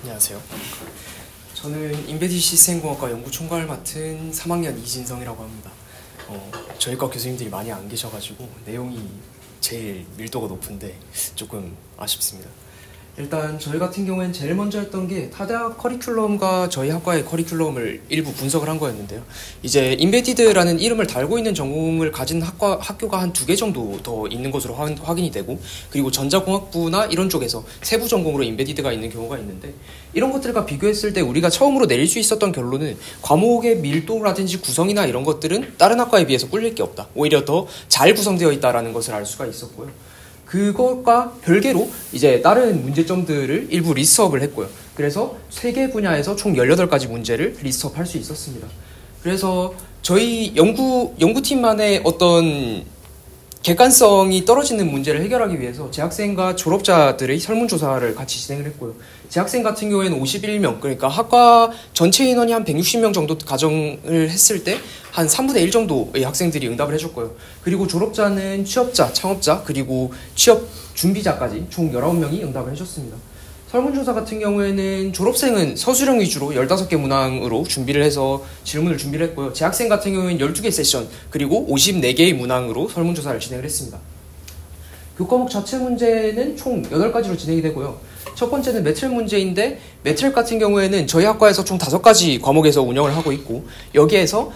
안녕하세요. 저는 인베디드 시스템공학과 연구총괄을 맡은 3학년 이진성이라고 합니다. 저희 과 교수님들이 많이 안 계셔가지고 내용이 제일 밀도가 높은데 조금 아쉽습니다. 일단 저희 같은 경우엔 제일 먼저 했던 게 타대학 커리큘럼과 저희 학과의 커리큘럼을 일부 분석을 한 거였는데요. 이제 인베디드라는 이름을 달고 있는 전공을 가진 학교가 한 2개 정도 더 있는 것으로 확인이 되고, 그리고 전자공학부나 이런 쪽에서 세부 전공으로 인베디드가 있는 경우가 있는데, 이런 것들과 비교했을 때 우리가 처음으로 내릴 수 있었던 결론은 과목의 밀도라든지 구성이나 이런 것들은 다른 학과에 비해서 꿀릴 게 없다. 오히려 더 잘 구성되어 있다는 것을 알 수가 있었고요. 그것과 별개로 이제 다른 문제점들을 일부 리스트업을 했고요. 그래서 3개 분야에서 총 18가지 문제를 리스트업할 수 있었습니다. 그래서 저희 연구팀만의 어떤 객관성이 떨어지는 문제를 해결하기 위해서 재학생과 졸업자들의 설문조사를 같이 진행을 했고요. 재학생 같은 경우에는 51명, 그러니까 학과 전체 인원이 한 160명 정도 가정을 했을 때 한 3분의 1 정도의 학생들이 응답을 해줬고요. 그리고 졸업자는 취업자, 창업자, 그리고 취업 준비자까지 총 19명이 응답을 해줬습니다. 설문조사 같은 경우에는 졸업생은 서술형 위주로 15개 문항으로 준비를 해서 질문을 준비를 했고요. 재학생 같은 경우에는 12개 세션, 그리고 54개의 문항으로 설문조사를 진행을 했습니다. 교과목 자체 문제는 총 8가지로 진행이 되고요. 첫 번째는 매트랩 문제인데, 매트랩 같은 경우에는 저희 학과에서 총 5가지 과목에서 운영을 하고 있고, 여기에서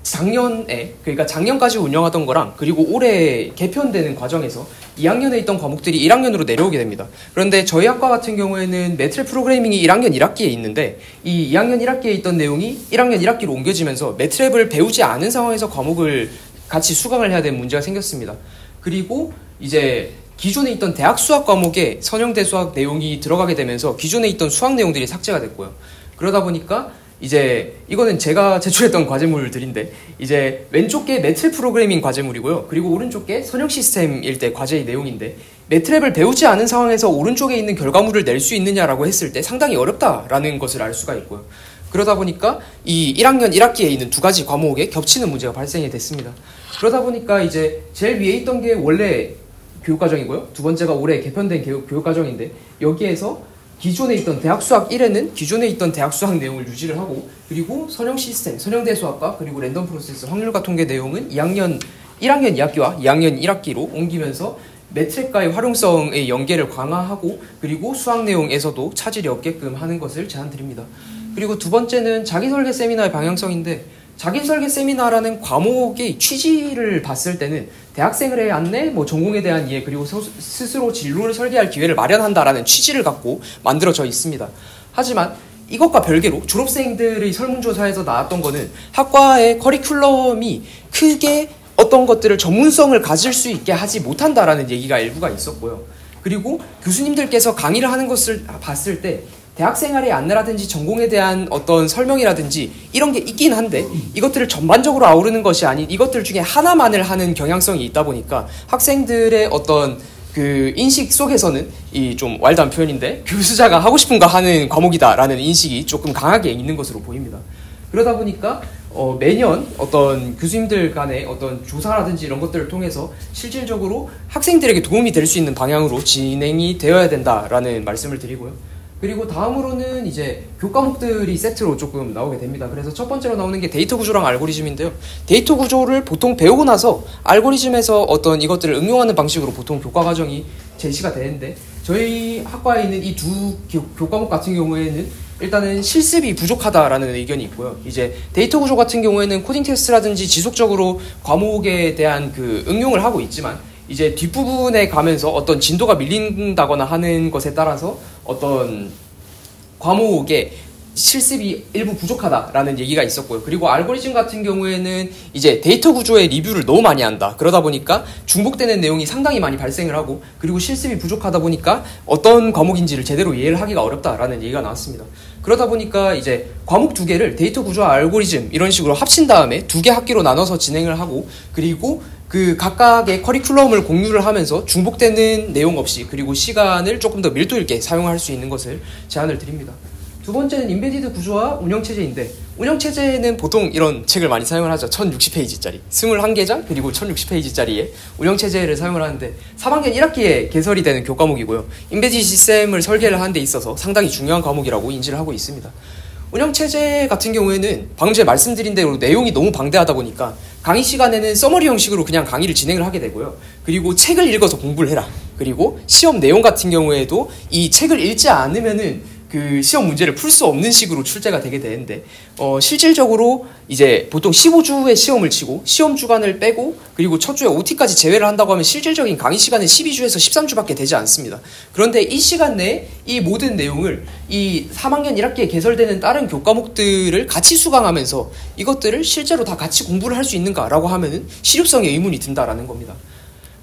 작년에, 그러니까 작년까지 운영하던 거랑 그리고 올해 개편되는 과정에서 2학년에 있던 과목들이 1학년으로 내려오게 됩니다. 그런데 저희 학과 같은 경우에는 매트랩 프로그래밍이 1학년 1학기에 있는데, 이 2학년 1학기에 있던 내용이 1학년 1학기로 옮겨지면서 매트랩을 배우지 않은 상황에서 과목을 같이 수강을 해야 되는 문제가 생겼습니다. 그리고 이제 기존에 있던 대학 수학 과목에 선형대 수학 내용이 들어가게 되면서 기존에 있던 수학 내용들이 삭제가 됐고요. 그러다 보니까 이제 이거는 제가 제출했던 과제물들인데, 이제 왼쪽 게 매트랩 프로그래밍 과제물이고요. 그리고 오른쪽 게 선형 시스템일 때 과제의 내용인데, 매트랩을 배우지 않은 상황에서 오른쪽에 있는 결과물을 낼 수 있느냐라고 했을 때 상당히 어렵다라는 것을 알 수가 있고요. 그러다 보니까 이 1학년 1학기에 있는 2가지 과목에 겹치는 문제가 발생이 됐습니다. 그러다 보니까 이제 제일 위에 있던 게 원래 교육과정이고요. 두 번째가 올해 개편된 교육과정인데, 여기에서 기존에 있던 대학 수학 1에는 기존에 있던 대학 수학 내용을 유지를 하고, 그리고 선형 시스템, 선형대 수학과 그리고 랜덤 프로세스, 확률과 통계 내용은 1학년 2학기와 2학년 1학기로 옮기면서 매트랩과의 활용성의 연계를 강화하고, 그리고 수학 내용에서도 차질이 없게끔 하는 것을 제안드립니다. 그리고 두 번째는 자기설계 세미나의 방향성인데, 자기설계 세미나라는 과목의 취지를 봤을 때는 대학생의 안내, 전공에 대한 이해, 그리고 스스로 진로를 설계할 기회를 마련한다라는 취지를 갖고 만들어져 있습니다. 하지만 이것과 별개로 졸업생들의 설문조사에서 나왔던 거는 학과의 커리큘럼이 크게 어떤 것들을 전문성을 가질 수 있게 하지 못한다라는 얘기가 일부가 있었고요. 그리고 교수님들께서 강의를 하는 것을 봤을 때 대학생활의 안내라든지 전공에 대한 어떤 설명이라든지 이런 게 있긴 한데, 이것들을 전반적으로 아우르는 것이 아닌 이것들 중에 하나만을 하는 경향성이 있다 보니까 학생들의 어떤 그 인식 속에서는 이 좀 와일드한 표현인데, 교수자가 하고 싶은 거 하는 과목이다라는 인식이 조금 강하게 있는 것으로 보입니다. 그러다 보니까 매년 어떤 교수님들 간의 어떤 조사라든지 이런 것들을 통해서 실질적으로 학생들에게 도움이 될 수 있는 방향으로 진행이 되어야 된다라는 말씀을 드리고요. 그리고 다음으로는 이제 교과목들이 세트로 조금 나오게 됩니다. 그래서 첫 번째로 나오는 게 데이터 구조랑 알고리즘인데요. 데이터 구조를 보통 배우고 나서 알고리즘에서 어떤 이것들을 응용하는 방식으로 보통 교과 과정이 제시가 되는데, 저희 학과에 있는 이 두 교과목 같은 경우에는 일단은 실습이 부족하다라는 의견이 있고요. 이제 데이터 구조 같은 경우에는 코딩 테스트라든지 지속적으로 과목에 대한 그 응용을 하고 있지만, 이제 뒷부분에 가면서 어떤 진도가 밀린다거나 하는 것에 따라서 어떤 과목에 실습이 일부 부족하다라는 얘기가 있었고요. 그리고 알고리즘 같은 경우에는 이제 데이터 구조의 리뷰를 너무 많이 한다. 그러다 보니까 중복되는 내용이 상당히 많이 발생을 하고, 그리고 실습이 부족하다 보니까 어떤 과목인지를 제대로 이해를 하기가 어렵다라는 얘기가 나왔습니다. 그러다 보니까 이제 과목 2개를 데이터 구조와 알고리즘 이런 식으로 합친 다음에 2개 학기로 나눠서 진행을 하고, 그리고 그 각각의 커리큘럼을 공유를 하면서 중복되는 내용 없이, 그리고 시간을 조금 더 밀도 있게 사용할 수 있는 것을 제안을 드립니다. 두 번째는 인베디드 구조와 운영체제인데, 운영체제는 보통 이런 책을 많이 사용을 하죠. 1060페이지짜리 21개장 그리고 1060페이지짜리의 운영체제를 사용을 하는데 3학년 1학기에 개설이 되는 교과목이고요. 인베디드 시스템을 설계를 하는 데 있어서 상당히 중요한 과목이라고 인지를 하고 있습니다. 운영체제 같은 경우에는 방금 전에 말씀드린 대로 내용이 너무 방대하다 보니까 강의 시간에는 서머리 형식으로 그냥 강의를 진행을 하게 되고요. 그리고 책을 읽어서 공부를 해라. 그리고 시험 내용 같은 경우에도 이 책을 읽지 않으면은 그 시험 문제를 풀 수 없는 식으로 출제가 되게 되는데, 실질적으로 이제 보통 15주의 시험을 치고 시험 주간을 빼고 그리고 첫 주에 OT까지 제외를 한다고 하면 실질적인 강의 시간은 12주에서 13주밖에 되지 않습니다. 그런데 이 시간 내에 이 모든 내용을 이 3학년 1학기에 개설되는 다른 교과목들을 같이 수강하면서 이것들을 실제로 다 같이 공부를 할 수 있는가라고 하면은 실효성에 의문이 든다라는 겁니다.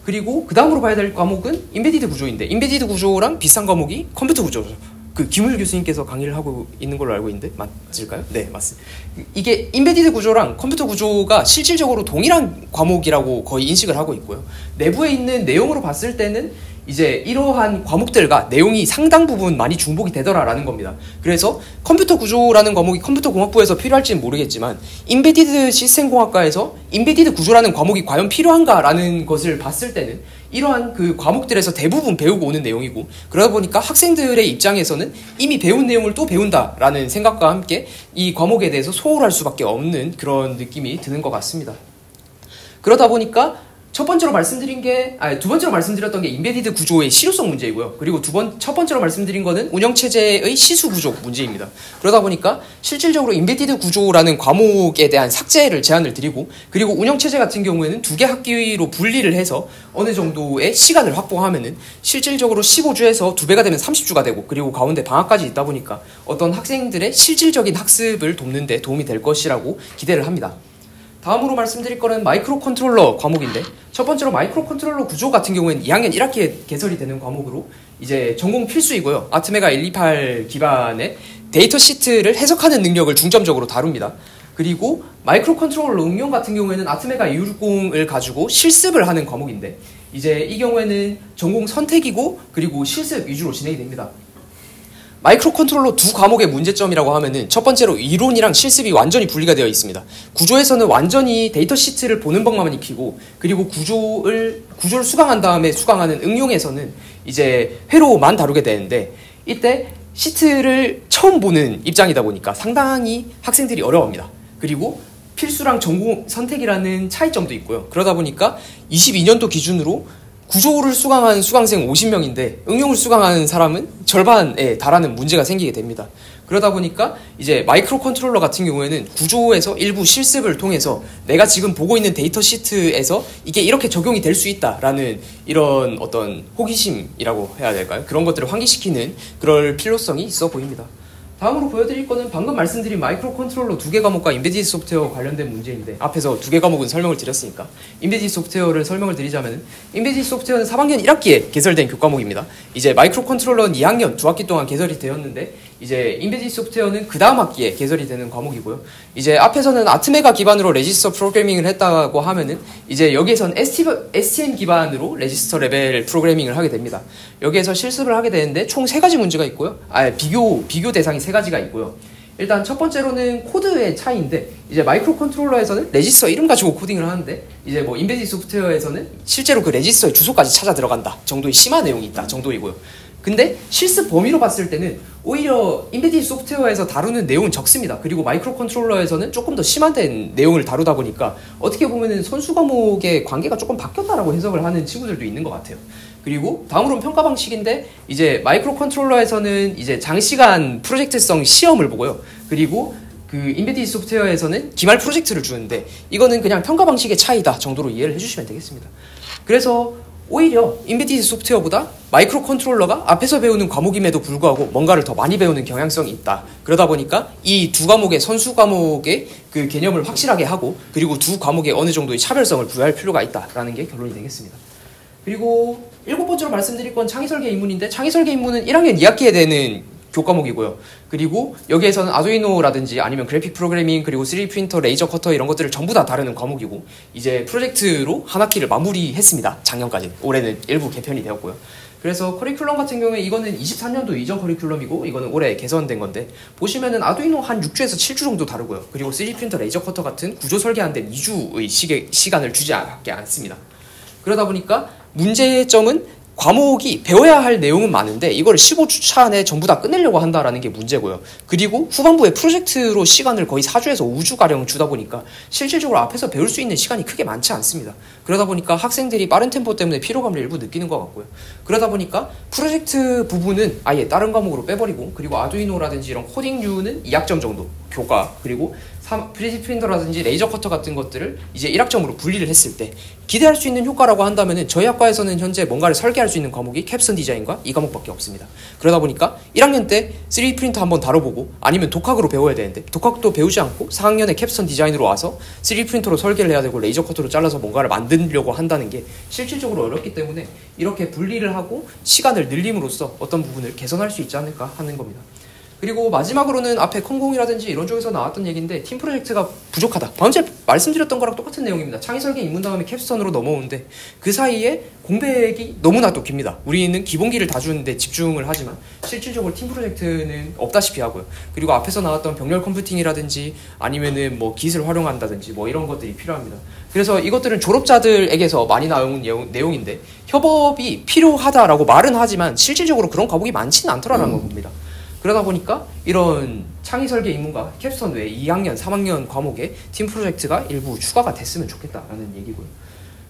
그리고 그 다음으로 봐야 될 과목은 인베디드 구조인데, 인베디드 구조랑 비슷한 과목이 컴퓨터 구조죠. 그 김울 교수님께서 강의를 하고 있는 걸로 알고 있는데 맞을까요? 네, 맞습니다. 이게 인베디드 구조랑 컴퓨터 구조가 실질적으로 동일한 과목이라고 거의 인식을 하고 있고요. 내부에 있는 내용으로 봤을 때는 이제 이러한 과목들과 내용이 상당 부분 많이 중복이 되더라라는 겁니다. 그래서 컴퓨터 구조라는 과목이 컴퓨터 공학부에서 필요할지는 모르겠지만 인베디드 시스템 공학과에서 인베디드 구조라는 과목이 과연 필요한가라는 것을 봤을 때는 이러한 그 과목들에서 대부분 배우고 오는 내용이고, 그러다 보니까 학생들의 입장에서는 이미 배운 내용을 또 배운다라는 생각과 함께 이 과목에 대해서 소홀할 수밖에 없는 그런 느낌이 드는 것 같습니다. 그러다 보니까 두 번째로 말씀드렸던 게 인베디드 구조의 실효성 문제이고요. 그리고 첫 번째로 말씀드린 거는 운영체제의 시수 부족 문제입니다. 그러다 보니까 실질적으로 인베디드 구조라는 과목에 대한 삭제를 제안을 드리고, 그리고 운영체제 같은 경우에는 2개 학기로 분리를 해서 어느 정도의 시간을 확보하면은 실질적으로 15주에서 2배가 되면 30주가 되고, 그리고 가운데 방학까지 있다 보니까 어떤 학생들의 실질적인 학습을 돕는 데 도움이 될 것이라고 기대를 합니다. 다음으로 말씀드릴 거는 마이크로 컨트롤러 과목인데, 첫 번째로 마이크로 컨트롤러 구조 같은 경우에는 2학년 1학기에 개설이 되는 과목으로 이제 전공 필수이고요. 아트메가 128 기반의 데이터 시트를 해석하는 능력을 중점적으로 다룹니다. 그리고 마이크로 컨트롤러 응용 같은 경우에는 아트메가 260을 가지고 실습을 하는 과목인데, 이제 이 경우에는 전공 선택이고 그리고 실습 위주로 진행이 됩니다. 마이크로 컨트롤러 두 과목의 문제점이라고 하면은 첫 번째로 이론이랑 실습이 완전히 분리가 되어 있습니다. 구조에서는 완전히 데이터 시트를 보는 법만 익히고, 그리고 구조를 수강한 다음에 수강하는 응용에서는 이제 회로만 다루게 되는데, 이때 시트를 처음 보는 입장이다 보니까 상당히 학생들이 어려워합니다. 그리고 필수랑 전공 선택이라는 차이점도 있고요. 그러다 보니까 22년도 기준으로 구조를 수강한 수강생 50명인데 응용을 수강하는 사람은 절반에 달하는 문제가 생기게 됩니다. 그러다 보니까 이제 마이크로 컨트롤러 같은 경우에는 구조에서 일부 실습을 통해서 내가 지금 보고 있는 데이터 시트에서 이게 이렇게 적용이 될 수 있다라는 이런 어떤 호기심이라고 해야 될까요? 그런 것들을 환기시키는 그럴 필요성이 있어 보입니다. 다음으로 보여드릴 거는 방금 말씀드린 마이크로 컨트롤러 2개 과목과 인베디드 소프트웨어 관련된 문제인데, 앞에서 2개 과목은 설명을 드렸으니까 인베디드 소프트웨어를 설명을 드리자면, 인베디드 소프트웨어는 3학년 1학기에 개설된 교과목입니다. 이제 마이크로 컨트롤러는 2학년 2학기 동안 개설이 되었는데, 이제 인베디드 소프트웨어는 그 다음 학기에 개설이 되는 과목이고요. 이제 앞에서는 아트메가 기반으로 레지스터 프로그래밍을 했다고 하면은 이제 여기에선 STM 기반으로 레지스터 레벨 프로그래밍을 하게 됩니다. 여기에서 실습을 하게 되는데 총 3가지 문제가 있고요. 비교 대상이 3가지가 있고요. 일단 첫 번째로는 코드의 차이인데, 이제 마이크로 컨트롤러에서는 레지스터 이름 가지고 코딩을 하는데, 이제 뭐 인베디드 소프트웨어에서는 실제로 그 레지스터의 주소까지 찾아 들어간다 정도의 심화 내용이 있다 정도이고요. 근데 실습 범위로 봤을 때는 오히려 인베디드 소프트웨어에서 다루는 내용은 적습니다. 그리고 마이크로 컨트롤러에서는 조금 더 심화된 내용을 다루다 보니까 어떻게 보면은 선수 과목의 관계가 조금 바뀌었다라고 해석을 하는 친구들도 있는 것 같아요. 그리고 다음으로는 평가 방식인데, 이제 마이크로 컨트롤러에서는 이제 장시간 프로젝트성 시험을 보고요. 그리고 그 인베디드 소프트웨어에서는 기말 프로젝트를 주는데, 이거는 그냥 평가 방식의 차이다 정도로 이해를 해주시면 되겠습니다. 그래서 오히려 인베디드 소프트웨어보다 마이크로 컨트롤러가 앞에서 배우는 과목임에도 불구하고 뭔가를 더 많이 배우는 경향성이 있다. 그러다 보니까 이 두 과목의 선수 과목의 그 개념을 확실하게 하고, 그리고 두 과목에 어느 정도의 차별성을 부여할 필요가 있다라는 게 결론이 되겠습니다. 그리고 7번째로 말씀드릴 건 창의설계 입문인데, 창의설계 입문은 1학년 2학기에 되는 교과목이고요. 그리고 여기에서는 아두이노라든지 아니면 그래픽 프로그래밍, 그리고 3D 프린터, 레이저 커터 이런 것들을 전부 다 다루는 과목이고, 이제 프로젝트로 한 학기를 마무리했습니다. 작년까지. 올해는 일부 개편이 되었고요. 그래서 커리큘럼 같은 경우에 이거는 23년도 이전 커리큘럼이고 이거는 올해 개선된 건데 보시면은 아두이노 한 6주에서 7주 정도 다루고요. 그리고 3D 프린터, 레이저 커터 같은 구조 설계하는데 2주의 시간을 주지 않습니다. 그러다 보니까 문제점은 과목이 배워야 할 내용은 많은데 이걸 15주차 안에 전부 다 끝내려고 한다라는 게 문제고요. 그리고 후반부에 프로젝트로 시간을 거의 4주에서 5주가량 주다 보니까 실질적으로 앞에서 배울 수 있는 시간이 크게 많지 않습니다. 그러다 보니까 학생들이 빠른 템포 때문에 피로감을 일부 느끼는 것 같고요. 그러다 보니까 프로젝트 부분은 아예 다른 과목으로 빼버리고 그리고 아두이노라든지 이런 코딩류는 2학점 정도 교과 그리고 3D 프린터라든지 레이저 커터 같은 것들을 이제 1학점으로 분리를 했을 때 기대할 수 있는 효과라고 한다면은 저희 학과에서는 현재 뭔가를 설계할 수 있는 과목이 캡슨 디자인과 이 과목밖에 없습니다. 그러다 보니까 1학년 때 3D 프린터 한번 다뤄보고 아니면 독학으로 배워야 되는데 독학도 배우지 않고 4학년에 캡슨 디자인으로 와서 3D 프린터로 설계를 해야 되고 레이저 커터로 잘라서 뭔가를 만들려고 한다는 게 실질적으로 어렵기 때문에 이렇게 분리를 하고 시간을 늘림으로써 어떤 부분을 개선할 수 있지 않을까 하는 겁니다. 그리고 마지막으로는 앞에 컴공이라든지 이런 쪽에서 나왔던 얘기인데 팀 프로젝트가 부족하다. 방금 전에 말씀드렸던 거랑 똑같은 내용입니다. 창의 설계 입문 다음에 캡스턴으로 넘어오는데 그 사이에 공백이 너무나도 깁니다. 우리는 기본기를 다 주는데 집중을 하지만 실질적으로 팀 프로젝트는 없다시피 하고요. 그리고 앞에서 나왔던 병렬 컴퓨팅이라든지 아니면은 뭐 깃을 활용한다든지 뭐 이런 것들이 필요합니다. 그래서 이것들은 졸업자들에게서 많이 나온 내용인데 협업이 필요하다라고 말은 하지만 실질적으로 그런 과목이 많지는 않더라라는 겁니다. 그러다 보니까 이런 창의 설계 입문과 캡스턴 외에 2학년, 3학년 과목에 팀 프로젝트가 일부 추가가 됐으면 좋겠다라는 얘기고요.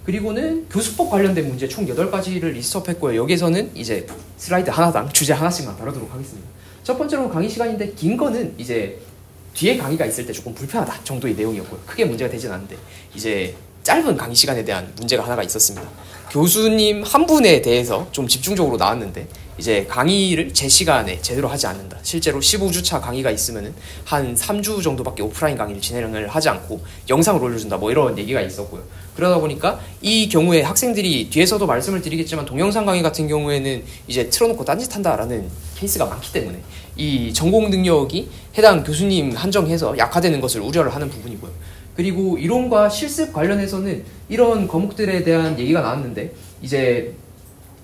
그리고는 교수법 관련된 문제 총 8가지를 리스트업했고요. 여기에서는 이제 슬라이드 하나당 주제 하나씩만 다루도록 하겠습니다. 첫 번째로 강의 시간인데 긴 거는 이제 뒤에 강의가 있을 때 조금 불편하다 정도의 내용이었고요. 크게 문제가 되진 않는데 이제 짧은 강의 시간에 대한 문제가 하나가 있었습니다. 교수님 한 분에 대해서 좀 집중적으로 나왔는데 이제 강의를 제 시간에 제대로 하지 않는다. 실제로 15주차 강의가 있으면은 한 3주 정도밖에 오프라인 강의를 진행을 하지 않고 영상을 올려준다. 뭐 이런 얘기가 있었고요. 그러다 보니까 이 경우에 학생들이 뒤에서도 말씀을 드리겠지만 동영상 강의 같은 경우에는 이제 틀어놓고 딴짓한다라는 케이스가 많기 때문에 이 전공 능력이 해당 교수님 한정해서 약화되는 것을 우려를 하는 부분이고요. 그리고 이론과 실습 관련해서는 이런 과목들에 대한 얘기가 나왔는데 이제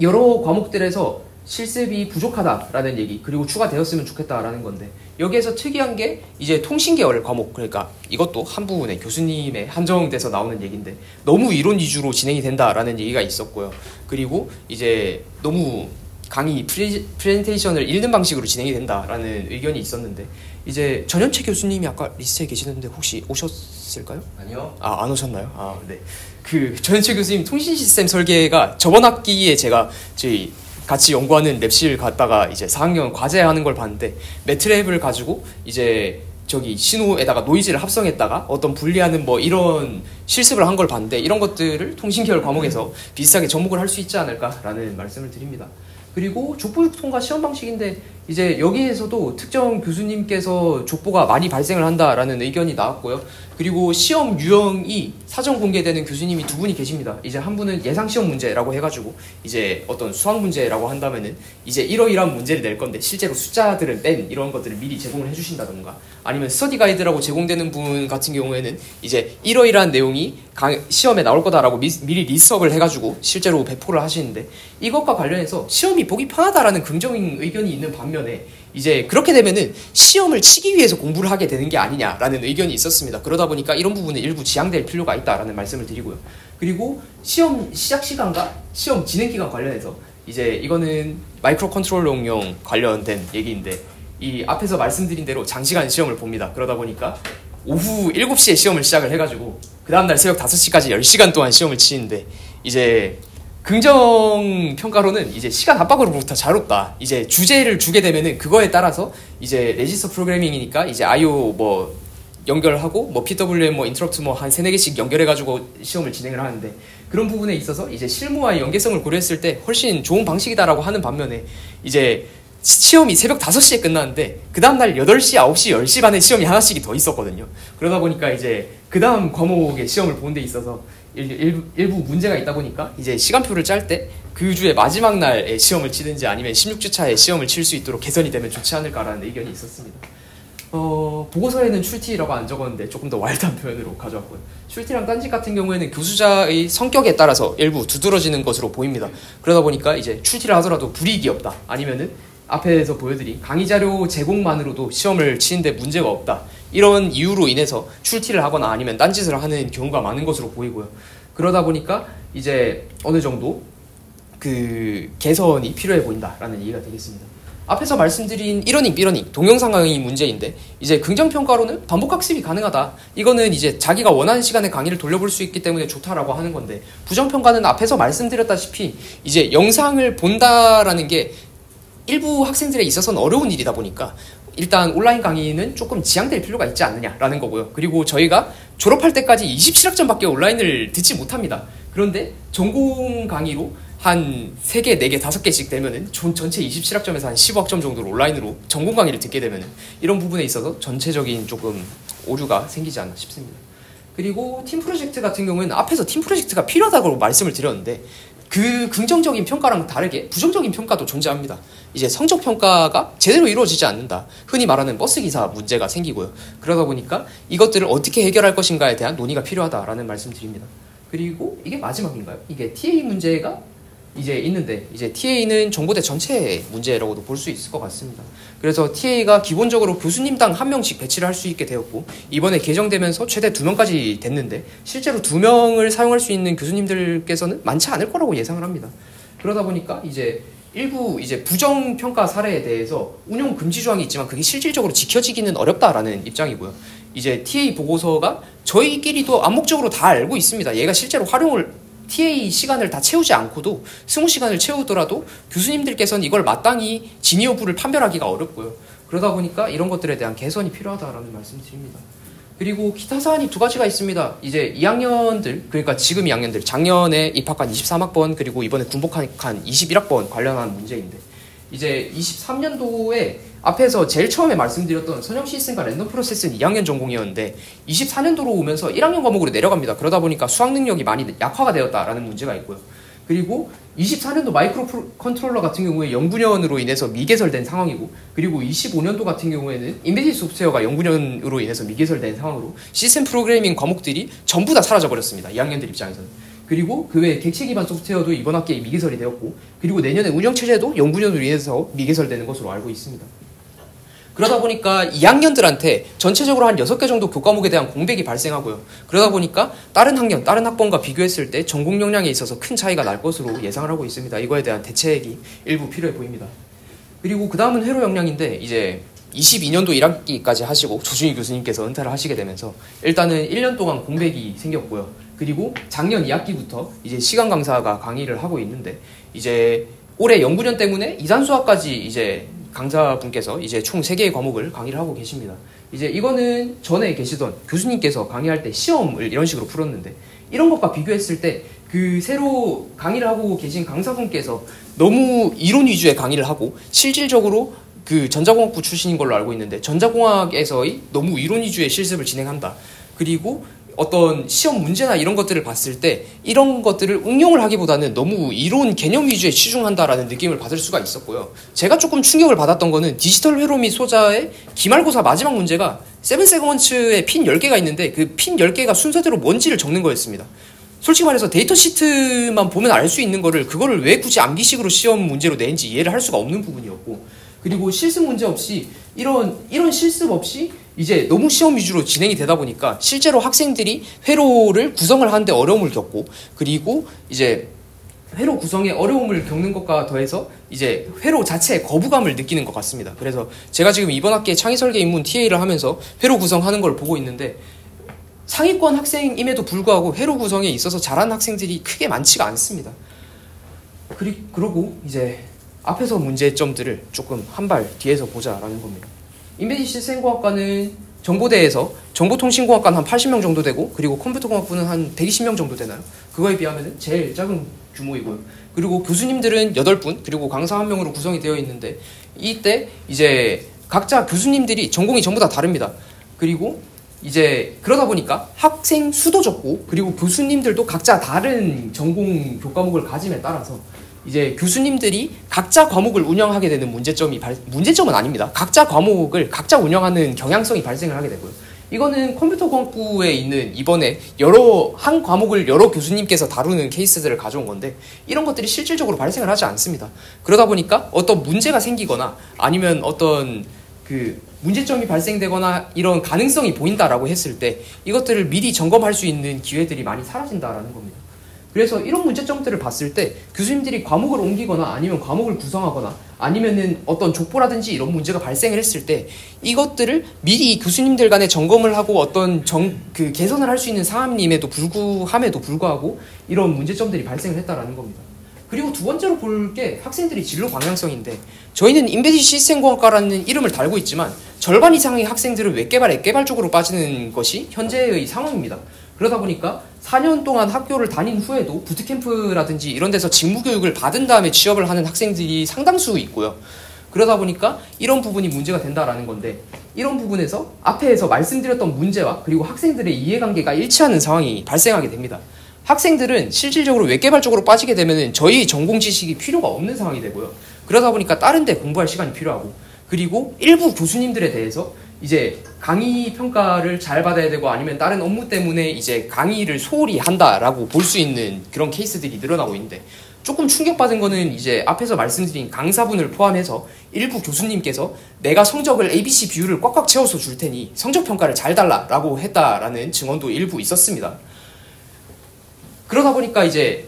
여러 과목들에서 실습이 부족하다라는 얘기 그리고 추가되었으면 좋겠다라는 건데 여기에서 특이한 게 이제 통신계열 과목 그러니까 이것도 한 부분에 교수님의 한정돼서 나오는 얘기인데 너무 이론 위주로 진행이 된다라는 얘기가 있었고요. 그리고 이제 너무 강의 프레젠테이션을 읽는 방식으로 진행이 된다라는 의견이 있었는데 이제 전현채 교수님이 아까 리스트에 계시는데 혹시 오셨을까요? 아니요. 안 오셨나요? 네. 그 전현채 교수님 통신 시스템 설계가 저번 학기에 제가 저희 같이 연구하는 랩실 갔다가 이제 4학년 과제하는 걸 봤는데 매트랩을 가지고 이제 저기 신호에다가 노이즈를 합성했다가 어떤 분리하는 뭐 이런 실습을 한 걸 봤는데 이런 것들을 통신계열 과목에서 비슷하게 접목을 할 수 있지 않을까라는 말씀을 드립니다. 그리고 족보 통과 시험 방식인데 이제 여기에서도 특정 교수님께서 족보가 많이 발생을 한다라는 의견이 나왔고요. 그리고 시험 유형이 사전 공개되는 교수님이 2분이 계십니다. 이제 한 분은 예상 시험 문제라고 해가지고 이제 어떤 수학 문제라고 한다면은 이제 이러이러한 문제를 낼 건데 실제로 숫자들은 뺀 이런 것들을 미리 제공을 해주신다던가 아니면 스터디 가이드라고 제공되는 분 같은 경우에는 이제 이러이러한 내용이 시험에 나올 거다라고 미리 리스업을 해가지고 실제로 배포를 하시는데 이것과 관련해서 시험이 보기 편하다라는 긍정적인 의견이 있는 반면에 이제 그렇게 되면은 시험을 치기 위해서 공부를 하게 되는 게 아니냐라는 의견이 있었습니다. 그러다 보니까 이런 부분은 일부 지양될 필요가 있다라는 말씀을 드리고요. 그리고 시험 시작 시간과 시험 진행 기간 관련해서 이제 이거는 마이크로 컨트롤러용 관련된 얘기인데 이 앞에서 말씀드린 대로 장시간 시험을 봅니다. 그러다 보니까 오후 7시에 시험을 시작을 해가지고 그 다음날 새벽 5시까지 10시간 동안 시험을 치는데 이제 긍정 평가로는 이제 시간 압박으로부터 자유롭다. 이제 주제를 주게 되면은 그거에 따라서 이제 레지스터 프로그래밍이니까 이제 IO 뭐 연결하고 뭐 PWM 뭐 인터럽트 뭐 한 3-4개씩 연결해가지고 시험을 진행을 하는데 그런 부분에 있어서 이제 실무와의 연계성을 고려했을 때 훨씬 좋은 방식이다라고 하는 반면에 이제 시험이 새벽 5시에 끝나는데 그 다음날 8시, 9시, 10시 반에 시험이 하나씩이 더 있었거든요. 그러다 보니까 이제 그 다음 과목의 시험을 보는 데 있어서 일부 문제가 있다 보니까 이제 시간표를 짤 때 그 주의 마지막 날에 시험을 치든지 아니면 16주차에 시험을 칠 수 있도록 개선이 되면 좋지 않을까라는 의견이 있었습니다. 보고서에는 출티라고 안 적었는데 조금 더 와일드한 표현으로 가져왔고요. 출티랑 딴짓 같은 경우에는 교수자의 성격에 따라서 일부 두드러지는 것으로 보입니다. 그러다 보니까 이제 출티를 하더라도 불이익이 없다. 아니면은 앞에서 보여드린 강의 자료 제공만으로도 시험을 치는데 문제가 없다. 이런 이유로 인해서 출티를 하거나 아니면 딴짓을 하는 경우가 많은 것으로 보이고요. 그러다 보니까 이제 어느 정도 그 개선이 필요해 보인다라는 얘기가 되겠습니다. 앞에서 말씀드린 이러닝, 삐러닝, 동영상 강의 문제인데 이제 긍정평가로는 반복학습이 가능하다. 이거는 이제 자기가 원하는 시간에 강의를 돌려볼 수 있기 때문에 좋다라고 하는 건데 부정평가는 앞에서 말씀드렸다시피 이제 영상을 본다라는 게 일부 학생들에 있어서는 어려운 일이다 보니까 일단 온라인 강의는 조금 지양될 필요가 있지 않느냐라는 거고요. 그리고 저희가 졸업할 때까지 27학점밖에 온라인을 듣지 못합니다. 그런데 전공 강의로 한 3개, 4개, 5개씩 되면은 전체 27학점에서 한 15학점 정도로 온라인으로 전공 강의를 듣게 되면은 이런 부분에 있어서 전체적인 조금 오류가 생기지 않나 싶습니다. 그리고 팀 프로젝트 같은 경우에는 앞에서 팀 프로젝트가 필요하다고 말씀을 드렸는데 그 긍정적인 평가랑 다르게 부정적인 평가도 존재합니다. 이제 성적 평가가 제대로 이루어지지 않는다. 흔히 말하는 버스기사 문제가 생기고요. 그러다 보니까 이것들을 어떻게 해결할 것인가에 대한 논의가 필요하다라는 말씀드립니다. 그리고 이게 마지막인가요? 이게 TA 문제가 이제 있는데 이제 TA는 정보대 전체의 문제라고도 볼 수 있을 것 같습니다. 그래서 TA가 기본적으로 교수님당 1명씩 배치를 할 수 있게 되었고 이번에 개정되면서 최대 2명까지 됐는데 실제로 2명을 사용할 수 있는 교수님들께서는 많지 않을 거라고 예상을 합니다. 그러다 보니까 이제 일부 이제 부정평가 사례에 대해서 운용 금지 조항이 있지만 그게 실질적으로 지켜지기는 어렵다라는 입장이고요. 이제 TA 보고서가 저희끼리도 암묵적으로 다 알고 있습니다. 얘가 실제로 활용을 TA 시간을 다 채우지 않고도 20시간을 채우더라도 교수님들께서는 이걸 마땅히 진위 여부를 판별하기가 어렵고요. 그러다 보니까 이런 것들에 대한 개선이 필요하다라는 말씀드립니다. 그리고 기타 사안이 2가지가 있습니다. 이제 2학년들, 그러니까 지금 2학년들, 작년에 입학한 23학번 그리고 이번에 군복한 21학번 관련한 문제인데 이제 23년도에 앞에서 제일 처음에 말씀드렸던 선형 시스템과 랜덤 프로세스는 2학년 전공이었는데 24년도로 오면서 1학년 과목으로 내려갑니다. 그러다 보니까 수학 능력이 많이 약화가 되었다라는 문제가 있고요. 그리고 24년도 마이크로 컨트롤러 같은 경우에 연구년으로 인해서 미개설된 상황이고 그리고 25년도 같은 경우에는 인베디드 소프트웨어가 연구년으로 인해서 미개설된 상황으로 시스템 프로그래밍 과목들이 전부 다 사라져버렸습니다. 2학년들 입장에서는. 그리고 그 외에 객체 기반 소프트웨어도 이번 학기에 미개설이 되었고 그리고 내년에 운영체제도 연구년으로 인해서 미개설되는 것으로 알고 있습니다. 그러다 보니까 2학년들한테 전체적으로 한 6개 정도 교과목에 대한 공백이 발생하고요. 그러다 보니까 다른 학년, 다른 학번과 비교했을 때 전공 역량에 있어서 큰 차이가 날 것으로 예상을 하고 있습니다. 이거에 대한 대책이 일부 필요해 보입니다. 그리고 그 다음은 회로 역량인데 이제 22년도 1학기까지 하시고 조준희 교수님께서 은퇴를 하시게 되면서 일단은 1년 동안 공백이 생겼고요. 그리고 작년 2학기부터 이제 시간 강사가 강의를 하고 있는데 이제 올해 연구년 때문에 이산수학까지 이제 강사분께서 이제 총 3개의 과목을 강의를 하고 계십니다. 이제 이거는 전에 계시던 교수님께서 강의할 때 시험을 이런 식으로 풀었는데 이런 것과 비교했을 때 그 새로 강의를 하고 계신 강사분께서 너무 이론 위주의 강의를 하고 실질적으로 그 전자공학부 출신인 걸로 알고 있는데 전자공학에서의 너무 이론 위주의 실습을 진행한다. 그리고 어떤 시험 문제나 이런 것들을 봤을 때 이런 것들을 응용을 하기보다는 너무 이론 개념 위주에 치중한다라는 느낌을 받을 수가 있었고요. 제가 조금 충격을 받았던 거는 디지털 회로 및 소자의 기말고사 마지막 문제가 7 세그먼츠에 핀 10개가 있는데 그 핀 10개가 순서대로 뭔지를 적는 거였습니다. 솔직히 말해서 데이터 시트만 보면 알 수 있는 거를 그거를 왜 굳이 암기식으로 시험 문제로 낸지 이해를 할 수가 없는 부분이었고 그리고 실습 문제 없이 이런 실습 없이 이제 너무 시험 위주로 진행이 되다 보니까 실제로 학생들이 회로를 구성을 하는데 어려움을 겪고 그리고 이제 회로 구성에 어려움을 겪는 것과 더해서 이제 회로 자체에 거부감을 느끼는 것 같습니다. 그래서 제가 지금 이번 학기에 창의설계 입문 TA를 하면서 회로 구성하는 걸 보고 있는데 상위권 학생임에도 불구하고 회로 구성에 있어서 잘하는 학생들이 크게 많지가 않습니다. 그러고 이제 앞에서 문제점들을 조금 한 발 뒤에서 보자라는 겁니다. 인베디드 시스템공학과는 정보대에서 정보통신공학과는 한 80명 정도 되고 그리고 컴퓨터공학부는 한 120명 정도 되나요? 그거에 비하면 제일 작은 규모이고요. 그리고 교수님들은 8분 그리고 강사 1명으로 구성이 되어 있는데 이때 이제 각자 교수님들이 전공이 전부 다 다릅니다. 그리고 이제 그러다 보니까 학생 수도 적고 그리고 교수님들도 각자 다른 전공 교과목을 가짐에 따라서 이제 교수님들이 각자 과목을 운영하게 되는 문제점은 아닙니다. 각자 과목을 각자 운영하는 경향성이 발생을 하게 되고요. 이거는 컴퓨터공학부에 있는 이번에 한 과목을 여러 교수님께서 다루는 케이스들을 가져온 건데 이런 것들이 실질적으로 발생을 하지 않습니다. 그러다 보니까 어떤 문제가 생기거나 아니면 어떤 문제점이 발생되거나 이런 가능성이 보인다라고 했을 때 이것들을 미리 점검할 수 있는 기회들이 많이 사라진다라는 겁니다. 그래서 이런 문제점들을 봤을 때 교수님들이 과목을 옮기거나 아니면 과목을 구성하거나 아니면은 어떤 족보라든지 이런 문제가 발생을 했을 때 이것들을 미리 교수님들 간에 점검을 하고 어떤 개선을 할 수 있는 사안임에도 불구하고 이런 문제점들이 발생을 했다라는 겁니다. 그리고 두 번째로 볼 게 학생들의 진로 방향성인데 저희는 인베디드 시스템공학과라는 이름을 달고 있지만 절반 이상의 학생들은 웹개발, 앱개발 쪽으로 빠지는 것이 현재의 상황입니다. 그러다 보니까 4년 동안 학교를 다닌 후에도 부트캠프라든지 이런 데서 직무교육을 받은 다음에 취업을 하는 학생들이 상당수 있고요. 그러다 보니까 이런 부분이 문제가 된다라는 건데 이런 부분에서 앞에서 말씀드렸던 문제와 그리고 학생들의 이해관계가 일치하는 상황이 발생하게 됩니다. 학생들은 실질적으로 웹개발 쪽으로 빠지게 되면 저희 전공 지식이 필요가 없는 상황이 되고요. 그러다 보니까 다른 데 공부할 시간이 필요하고 그리고 일부 교수님들에 대해서 이제 강의 평가를 잘 받아야 되고 아니면 다른 업무 때문에 이제 강의를 소홀히 한다라고 볼 수 있는 그런 케이스들이 늘어나고 있는데 조금 충격받은 거는 이제 앞에서 말씀드린 강사분을 포함해서 일부 교수님께서 내가 성적을 ABC 비율을 꽉꽉 채워서 줄 테니 성적 평가를 잘 달라라고 했다라는 증언도 일부 있었습니다. 그러다 보니까 이제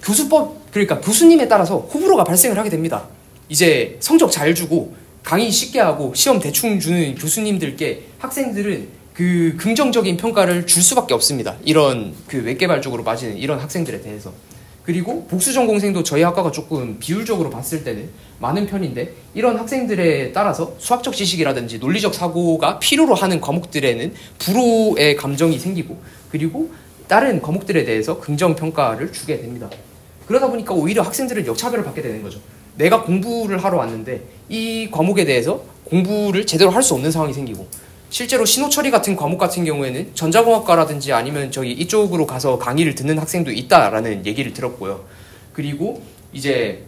그러니까 교수님에 따라서 호불호가 발생을 하게 됩니다. 이제 성적 잘 주고 강의 쉽게 하고 시험 대충 주는 교수님들께 학생들은 긍정적인 평가를 줄 수밖에 없습니다. 이런 웹개발 쪽으로 빠지는 이런 학생들에 대해서. 그리고 복수 전공생도 저희 학과가 조금 비율적으로 봤을 때는 많은 편인데 이런 학생들에 따라서 수학적 지식이라든지 논리적 사고가 필요로 하는 과목들에는 불호의 감정이 생기고 그리고 다른 과목들에 대해서 긍정평가를 주게 됩니다. 그러다 보니까 오히려 학생들은 역차별을 받게 되는 거죠. 내가 공부를 하러 왔는데 이 과목에 대해서 공부를 제대로 할 수 없는 상황이 생기고 실제로 신호처리 같은 과목 같은 경우에는 전자공학과라든지 아니면 저희 이쪽으로 가서 강의를 듣는 학생도 있다라는 얘기를 들었고요. 그리고 이제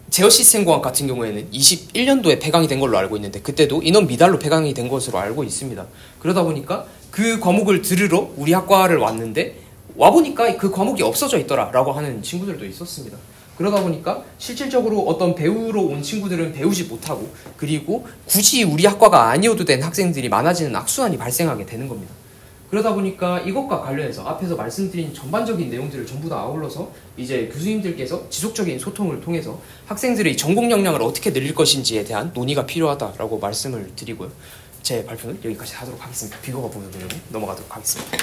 제어시스템공학 같은 경우에는 21년도에 폐강이 된 걸로 알고 있는데 그때도 인원 미달로 폐강이 된 것으로 알고 있습니다. 그러다 보니까 그 과목을 들으러 우리 학과를 왔는데 와보니까 그 과목이 없어져 있더라라고 하는 친구들도 있었습니다. 그러다 보니까 실질적으로 어떤 배우러 온 친구들은 배우지 못하고 그리고 굳이 우리 학과가 아니어도 된 학생들이 많아지는 악순환이 발생하게 되는 겁니다. 그러다 보니까 이것과 관련해서 앞에서 말씀드린 전반적인 내용들을 전부 다 아울러서 이제 교수님들께서 지속적인 소통을 통해서 학생들의 전공 역량을 어떻게 늘릴 것인지에 대한 논의가 필요하다라고 말씀을 드리고요. 제 발표는 여기까지 하도록 하겠습니다. 비교가 보여드리고 넘어가도록 하겠습니다.